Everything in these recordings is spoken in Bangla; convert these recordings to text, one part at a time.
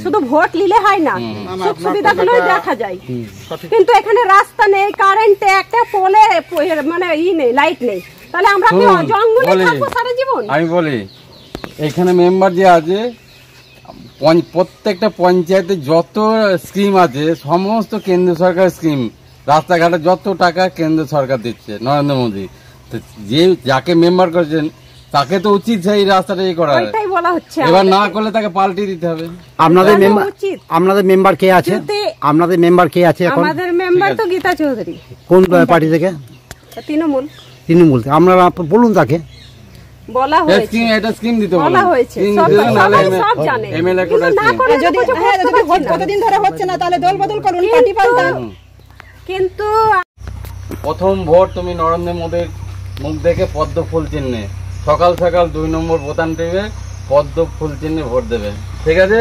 শুধু ভোট নিলে হয় না, সুখ সুবিধাগুলো দেখা যায়, কিন্তু এখানে রাস্তা নেই, কারেন্ট একটা পোলে মানে নেই, লাইট নেই, তাহলে আমরা কি জঙ্গলে থাকবো সারা জীবন? আমি বলি এখানে মেম্বার যে আছে প্রত্যেকটা পঞ্চায়েতে যত স্কিম আছে সমস্ত কেন্দ্র সরকার স্কিম, রাস্তাঘাটে যত টাকা কেন্দ্র সরকার দিচ্ছে নরেন্দ্র মোদী, যে যাকে মেম্বার করেছেন তাকে তো উচিত সেই রাস্তাটা করা, এবার না করলে তাকে পাল্টে দিতে হবে। আপনাদের মেম্বার কে আছে? আপনাদের মেম্বার কে আছে? আমাদের মেম্বার তো গীতা চৌধুরী। কোন পার্টি থেকে? তৃণমূল। তৃণমূল। আপনারা বলুন তাকে। বলা হয়েছে এটা স্কিম দিতে বলা হয়েছে, সব জানে, এমএলএ কোটা না করে যদি কতদিন ধরে হচ্ছে না, তাহলে দল বদল করুন, পার্টি পাল্টান। কিন্তু প্রথম ভোট তুমি নরেন্দ্র মোদীর মুখ দেখে পদ্ম ফুল চিহ্নে সকাল সকাল 2 নম্বর বোতাম টিপে পদ্ম ফুল চিহ্নে ভোট দেবে, ঠিক আছে?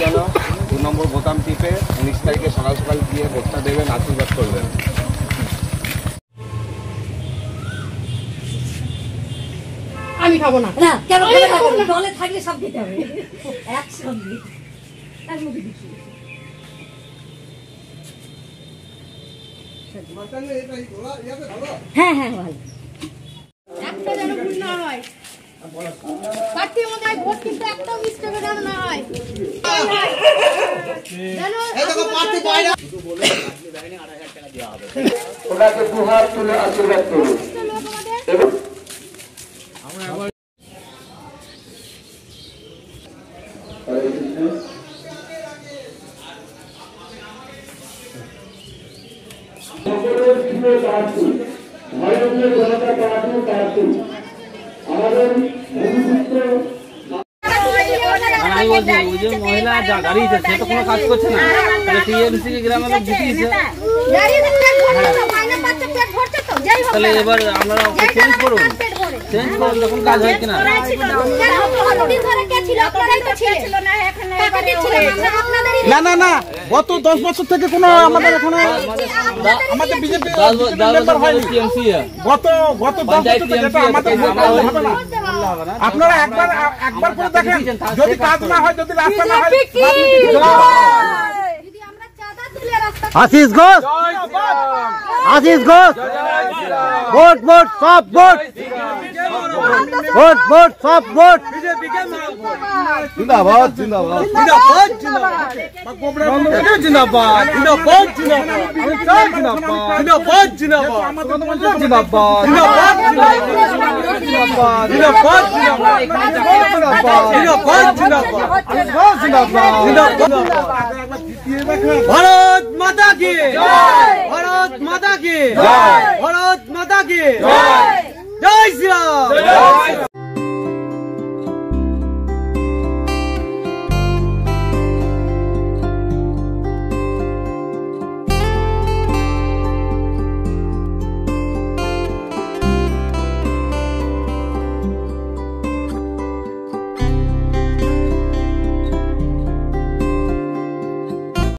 যেন 2 নম্বর বোতাম টিপে 19 তারিখে সকাল সকাল গিয়ে ভোটটা দেবেন, আশীর্বাদ করবেন। আমি খাবো না। কেন দলে থাকলে সব দিতে হবে একসঙ্গে। হ্যাঁ হ্যাঁ ভালো। একটা যেন ভুল না হয়, পার্টির মধ্যে ভোট কিন্তু একটাও মিস করে যেন না হয়। জানো এই দেখো পার্টি বাইরে শুধু বলে আপনি লাইনে 8000 টাকা দেওয়া হবে, ওটাকে দুহাত তুলে আশীর্বাদ করুন। আমরা আবার মহিলা গাড়ি সে তো কোনো কাজ করছে না, টিএমসি গ্রামে জিতিয়েছে, তাহলে এবার আপনারা চেঞ্জ করুন, যখন কাজ হয় কিনা। না না না, গত 10 বছর থেকে কোনো আমাদের এখানে আমাদের বিজেপি গত 10 বছর থেকে আমাদের হবে না। আপনারা একবার করে দেখেন, যদি কাজ না হয়, যদি রাস্তা না হয়, আশিস ঘোষ, আশিস ঘোষ, ভোট ভোট সব ভোট, ভোট ভোট সব ভোট, জিন্দাবাদ জিন্দাবাদ জিন্দাবাদ জিন্দাবাদ জিন্দাবাদ জিন্দাবাদ জিন্দাবাদ জিন্দাবাদ জিন্দাবাদ জিন্দাবাদ জিন্দাবাদ भारत माता की भारत माता की भारत माता की जय श्री राम।